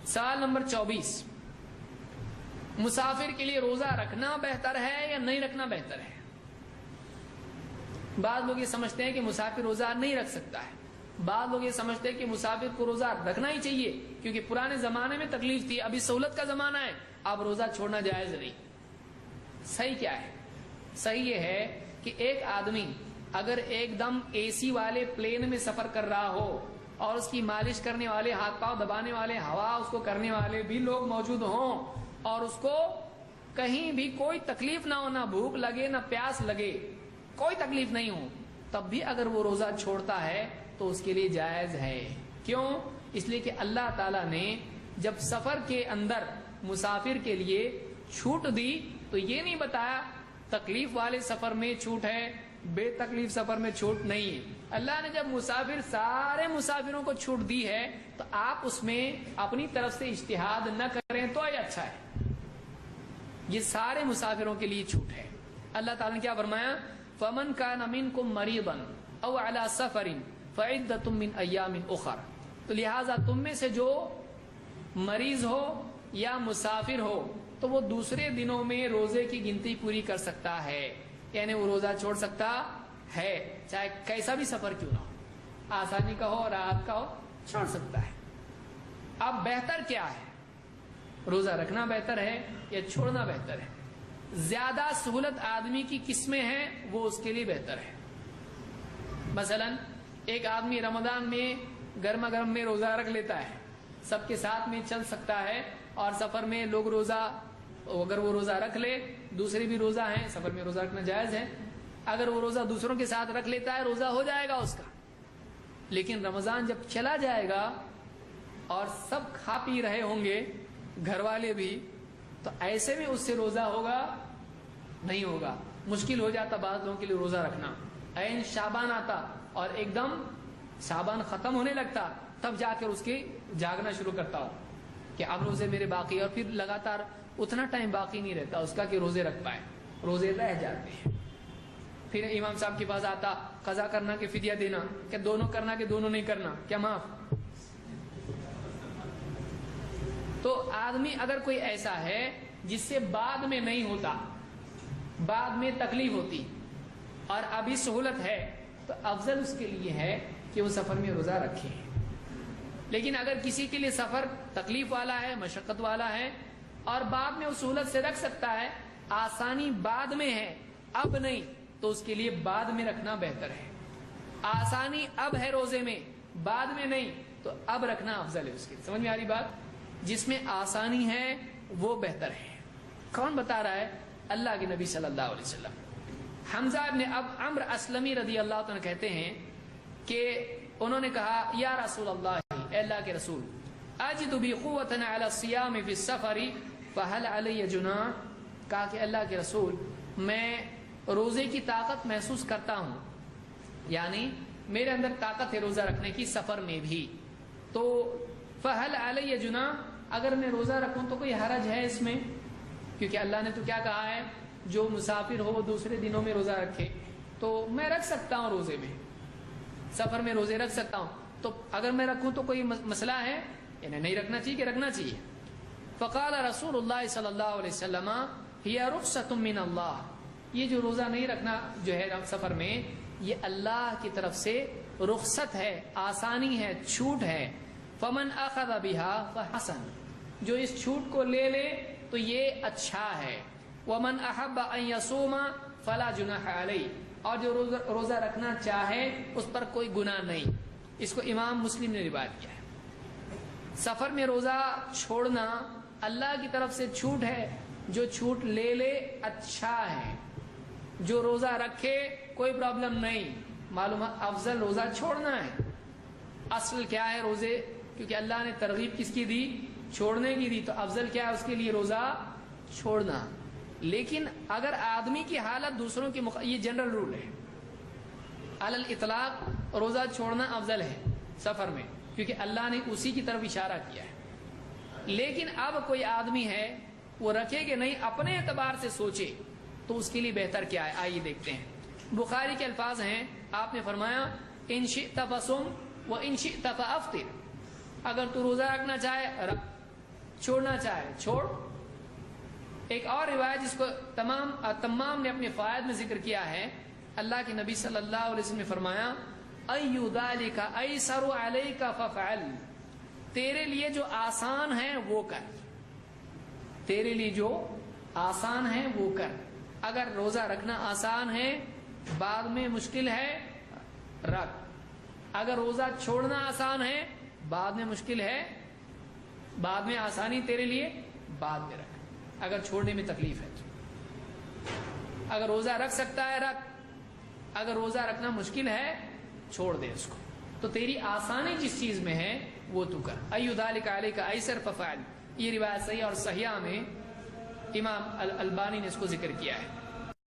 سوال نمبر 24، مسافر کے لیے روزہ رکھنا بہتر ہے یا نہیں رکھنا بہتر ہے؟ بعض لوگ یہ سمجھتے ہیں کہ مسافر روزہ نہیں رکھ سکتا ہے، بعض لوگ یہ سمجھتے ہیں کہ مسافر کو روزہ رکھنا ہی چاہیے کیونکہ پرانے زمانے میں تکلیف تھی، ابھی سہولت کا زمانہ ہے، اب روزہ چھوڑنا جائز نہیں۔ صحیح کیا ہے؟ صحیح یہ ہے کہ ایک آدمی اگر ایک دم اے سی والے پلین میں سفر کر رہا ہو اور اس کی مالش کرنے والے، ہاتھ پاؤں دبانے والے، ہوا اس کو کرنے والے بھی لوگ موجود ہوں اور اس کو کہیں بھی کوئی تکلیف نہ ہو، نہ بھوک لگے نہ پیاس لگے، کوئی تکلیف نہیں ہو، تب بھی اگر وہ روزہ چھوڑتا ہے تو اس کے لیے جائز ہے۔ کیوں؟ اس لیے کہ اللہ تعالیٰ نے جب سفر کے اندر مسافر کے لیے چھوٹ دی تو یہ نہیں بتایا تکلیف والے سفر میں چھوٹ ہے، بے تکلیف سفر میں چھوٹ نہیں ہے۔ اللہ نے جب سارے مسافروں کو چھوٹ دی ہے تو آپ اس میں اپنی طرف سے اجتہاد نہ کریں تو یہ اچھا ہے۔ یہ سارے مسافروں کے لیے چھوٹ ہے۔ اللہ تعالیٰ نے کیا فرمایا؟ فَمَنْ كَانَ مِنْكُمْ مَرِيضًا أَوْ عَلَى سَفَرٍ فَعِدَّةٌ مِّنْ أَيَّامٍ أُخَرَ، تو لہٰذا تم میں سے جو مریض ہو یا مسافر ہو تو وہ دوسرے دنوں میں روزے کی گنتی پوری کر سکتا ہے، یعنی وہ روزہ چھوڑ سکتا ہے چاہے کیسا بھی سفر کیوں نہ ہو، آسانی کا ہو راحت کا ہو، چھوڑ سکتا ہے۔ اب بہتر کیا ہے؟ روزہ رکھنا بہتر ہے یا چھوڑنا بہتر ہے؟ زیادہ سہولت آدمی کی کس میں ہے وہ اس کے لیے بہتر ہے۔ مثلا ایک آدمی رمضان میں گرما گرم میں روزہ رکھ لیتا ہے، سب کے ساتھ میں چل سکتا ہے، اور سفر میں لوگ روزہ اگر وہ روزہ رکھ لے، دوسرے بھی روزہ ہیں، سفر میں روزہ رکھنا جائز ہے، اگر وہ روزہ دوسروں کے ساتھ رکھ لیتا ہے روزہ ہو جائے گا اس کا۔ لیکن رمضان جب چلا جائے گا اور سب کھا پی رہے ہوں گے، گھر والے بھی، تو ایسے میں اس سے روزہ ہوگا نہیں ہوگا، مشکل ہو جاتا بعض لوگوں کے لیے روزہ رکھنا۔ عین شعبان آتا اور ایک دم شعبان ختم ہونے لگتا تب جا کر اس کے جاگنا شروع کرتا ہو کہ اب روزے میرے باقی، اور پھر لگاتار اتنا ٹائم باقی نہیں رہتا اس کا کہ روزے رکھ پائے، روزے رہ جاتے ہیں۔ پھر امام صاحب کے پاس آتا قضا کرنا کہ فدیہ دینا، کہ دونوں کرنا کہ دونوں نہیں کرنا، کیا معاف؟ تو آدمی اگر کوئی ایسا ہے جس سے بعد میں نہیں ہوتا، بعد میں تکلیف ہوتی اور ابھی سہولت ہے، تو افضل اس کے لیے ہے کہ وہ سفر میں روزہ رکھے۔ لیکن اگر کسی کے لیے سفر تکلیف والا ہے، مشقت والا ہے، اور بعد میں وہ سہولت سے رکھ سکتا ہے، آسانی بعد میں ہے اب نہیں، تو اس کے لیے بعد میں رکھنا بہتر ہے۔ آسانی اب ہے روزے میں، بعد میں نہیں، تو اب رکھنا افضل ہے اس کے لیے۔ سمجھ میں آ رہی بات؟ جس میں آسانی ہے وہ بہتر ہے۔ کون بتا رہا ہے؟ اللہ کے نبی صلی اللہ علیہ وسلم۔ حمزہ ابن عمرو اسلمی رضی اللہ عنہ کہتے ہیں کہ انہوں نے کہا یا رسول اللہ، اے اللہ کے رسول، اجد بی قوۃ علی الصیام فی السفر فہل علی جناح، کہا کہ اللہ کے رسول میں روزے کی طاقت محسوس کرتا ہوں، یعنی میرے اندر طاقت ہے روزہ رکھنے کی سفر میں بھی، تو فہل علی جناح، اگر میں روزہ رکھوں تو کوئی حرج ہے اس میں؟ کیونکہ اللہ نے تو کیا کہا ہے، جو مسافر ہو وہ دوسرے دنوں میں روزہ رکھے، تو میں رکھ سکتا ہوں روزے میں، سفر میں روزے رکھ سکتا ہوں، تو اگر میں رکھوں تو کوئی مسئلہ ہے؟ یعنی نہیں رکھنا چاہیے کہ رکھنا چاہیے؟ فقال رسول اللہ صلی اللہ علیہ وسلم ہی رخصۃ من اللہ، یہ جو روزہ نہیں رکھنا جو ہے سفر میں، یہ اللہ کی طرف سے رخصت ہے، آسانی ہے، چھوٹ ہے۔ فمن اخذ بها فحسن، جو اس چھوٹ کو لے لے تو یہ اچھا ہے۔ ومن احب ان يصوم فلا جناح علیہ، اور جو روزہ رکھنا چاہے اس پر کوئی گناہ نہیں۔ اس کو امام مسلم نے روایت کیا ہے۔ سفر میں روزہ چھوڑنا اللہ کی طرف سے چھوٹ ہے، جو چھوٹ لے لے اچھا ہے، جو روزہ رکھے کوئی پرابلم نہیں، معلوم افضل روزہ چھوڑنا ہے۔ اصل کیا ہے روزے، کیونکہ اللہ نے ترغیب کس کی دی؟ چھوڑنے کی دی، تو افضل کیا ہے اس کے لیے؟ روزہ چھوڑنا۔ لیکن اگر آدمی کی حالت دوسروں کی یہ جنرل رول ہے، علی الاطلاق روزہ چھوڑنا افضل ہے سفر میں، کیونکہ اللہ نے اسی کی طرف اشارہ کیا ہے۔ لیکن اب کوئی آدمی ہے وہ رکھے کہ نہیں، اپنے اعتبار سے سوچے، تو اس کے لیے بہتر کیا ہے؟ آئیے دیکھتے ہیں۔ بخاری کے الفاظ ہیں، آپ نے فرمایا ان شئت فصم و ان شئت فافطر، اگر تو روزہ رکھنا چاہے رکھ، چھوڑنا چاہے چھوڑ. ایک اور روایت جس کو تمام نے اپنے فوائد میں ذکر کیا ہے، اللہ کے نبی صلی اللہ علیہ وسلم نے فرمایا ایُّ ذَلِکَ أَیْسَرُ عَلَیْکَ فَافْعَلْ، تیرے لیے جو آسان ہے وہ کر، تیرے لیے جو آسان ہے وہ کر. اگر روزہ رکھنا آسان ہے بعد میں مشکل ہے رکھ، اگر روزہ چھوڑنا آسان ہے بعد میں مشکل ہے، بعد میں آسانی تیرے لیے بعد میں رکھ، اگر چھوڑنے میں تکلیف ہے. اگر روزہ رکھ سکتا ہے رکھ، اگر روزہ رکھنا مشکل ہے چھوڑ دے اس کو. تو تیری آسانی جس چیز میں ہے وہ تو کر. ایُّ ذَلِکَ عَلَیْکَ أَیْسَرُ فَافْعَلْ، یہ روایت صحیح اور صحیحہ میں امام البانی نے اس کو ذکر کیا ہے.